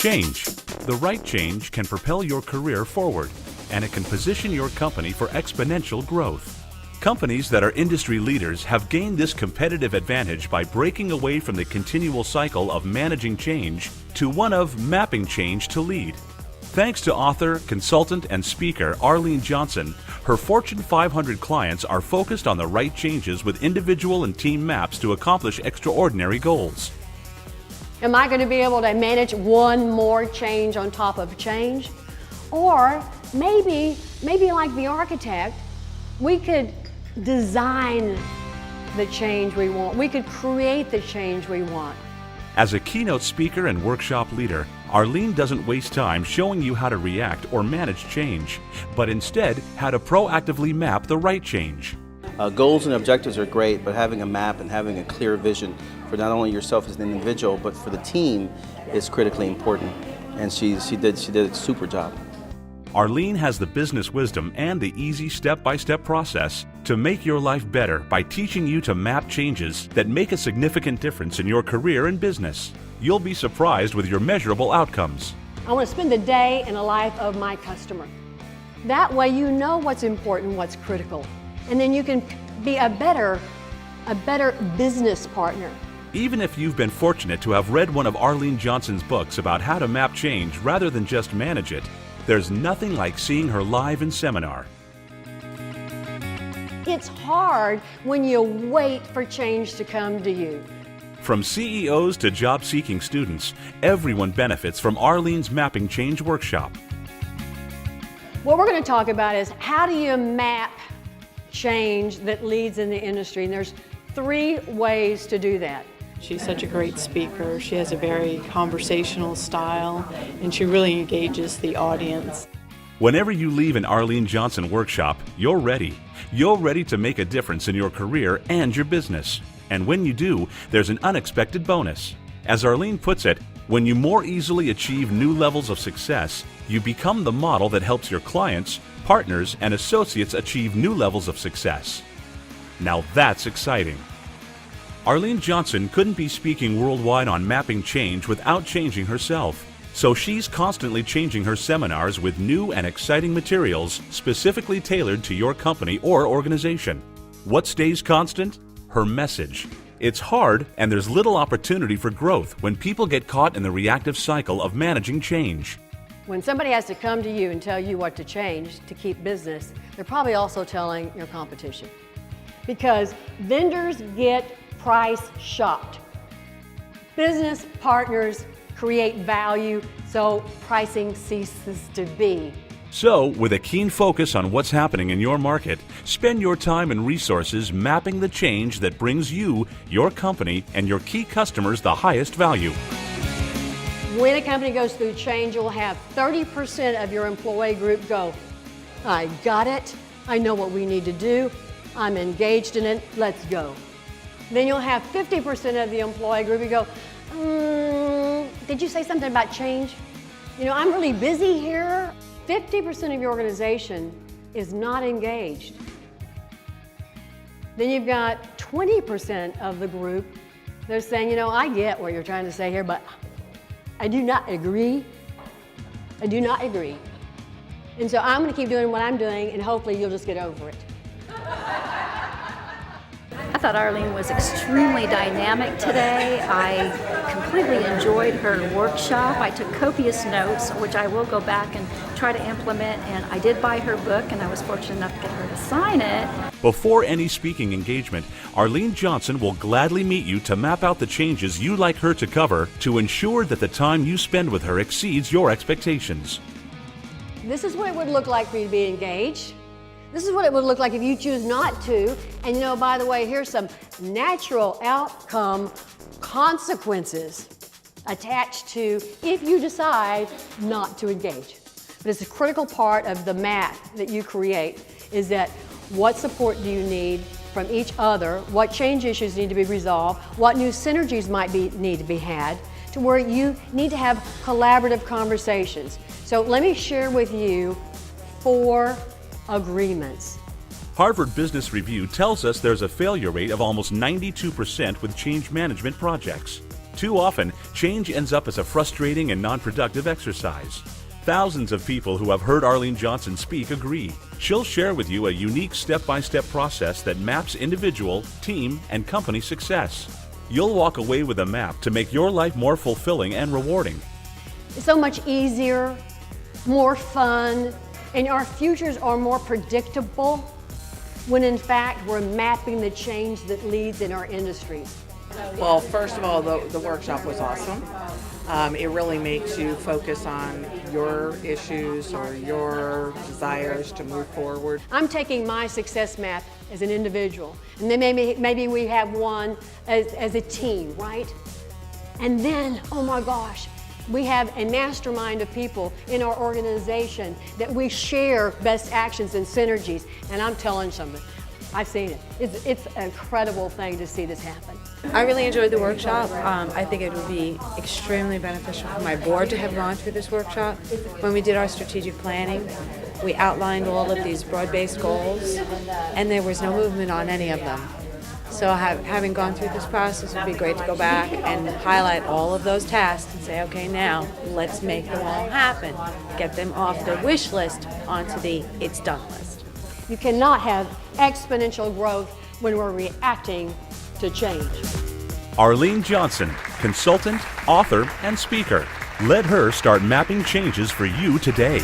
Change. The right change can propel your career forward, and it can position your company for exponential growth. Companies that are industry leaders have gained this competitive advantage by breaking away from the continual cycle of managing change to one of mapping change to lead. Thanks to author, consultant, and speaker Arlene Johnson, her Fortune 500 clients are focused on the right changes with individual and team maps to accomplish extraordinary goals. Am I going to be able to manage one more change on top of change? Or maybe like the architect, we could design the change we want. We could create the change we want. As a keynote speaker and workshop leader, Arlene doesn't waste time showing you how to react or manage change, but instead how to proactively map the right change. Goals and objectives are great, but having a map and having a clear vision for not only yourself as an individual, but for the team is critically important. And she did a super job. Arlene has the business wisdom and the easy step-by-step process to make your life better by teaching you to map changes that make a significant difference in your career and business. You'll be surprised with your measurable outcomes. I want to spend the day in the life of my customer. That way you know what's important, what's critical, and then you can be a better business partner. Even if you've been fortunate to have read one of Arlene Johnson's books about how to map change rather than just manage it, there's nothing like seeing her live in seminar. It's hard when you wait for change to come to you. From CEOs to job-seeking students, everyone benefits from Arlene's Mapping Change workshop. What we're going to talk about is how do you map change that leads in the industry, and there's 3 ways to do that. She's such a great speaker. She has a very conversational style, and she really engages the audience. Whenever you leave an Arlene Johnson workshop, you're ready. You're ready to make a difference in your career and your business. And when you do, there's an unexpected bonus. As Arlene puts it, when you more easily achieve new levels of success, you become the model that helps your clients, partners, and associates achieve new levels of success. Now that's exciting. Arlene Johnson couldn't be speaking worldwide on mapping change without changing herself. So she's constantly changing her seminars with new and exciting materials specifically tailored to your company or organization. What stays constant? Her message. It's hard, and there's little opportunity for growth when people get caught in the reactive cycle of managing change. When somebody has to come to you and tell you what to change to keep business, they're probably also telling your competition. Because vendors get price shocked. Business partners create value, so pricing ceases to be. So, with a keen focus on what's happening in your market, spend your time and resources mapping the change that brings you, your company, and your key customers the highest value. When a company goes through change, you'll have 30% of your employee group go, I got it, I know what we need to do, I'm engaged in it, let's go. Then you'll have 50% of the employee group who go, did you say something about change? You know, I'm really busy here. 50% of your organization is not engaged. Then you've got 20% of the group, they're saying, you know, I get what you're trying to say here, but I do not agree. I do not agree. And so I'm going to keep doing what I'm doing, and hopefully you'll just get over it. I thought Arlene was extremely dynamic today. I completely enjoyed her workshop. I took copious notes, which I will go back and try to implement, and I did buy her book, and I was fortunate enough to get her to sign it. Before any speaking engagement, Arlene Johnson will gladly meet you to map out the changes you'd like her to cover to ensure that the time you spend with her exceeds your expectations. This is what it would look like for you to be engaged. This is what it would look like if you choose not to. And you know, by the way, here's some natural outcome consequences attached to if you decide not to engage. But it's a critical part of the map that you create is that what support do you need from each other, what change issues need to be resolved, what new synergies might need to be had, to where you need to have collaborative conversations. So let me share with you 4 agreements. Harvard Business Review tells us there's a failure rate of almost 92% with change management projects. Too often, change ends up as a frustrating and non-productive exercise. Thousands of people who have heard Arlene Johnson speak agree. She'll share with you a unique step-by-step process that maps individual, team, and company success. You'll walk away with a map to make your life more fulfilling and rewarding. It's so much easier, more fun, and our futures are more predictable when in fact we're mapping the change that leads in our industries. Well, first of all, the workshop was awesome. It really makes you focus on your issues or your desires to move forward. I'm taking my success map as an individual, and then maybe we have one as a team, right? And then, oh my gosh, we have a mastermind of people in our organization that we share best actions and synergies. And I'm telling something, I've seen it. It's an incredible thing to see this happen. I really enjoyed the workshop. I think it would be extremely beneficial for my board to have gone through this workshop. When we did our strategic planning, we outlined all of these broad-based goals, and there was no movement on any of them. So having gone through this process, it would be great to go back and highlight all of those tasks and say, okay, now let's make them all happen. Get them off the wish list onto the it's done list. You cannot have exponential growth when we're reacting to change. Arlene Johnson, consultant, author, and speaker. Let her start mapping changes for you today.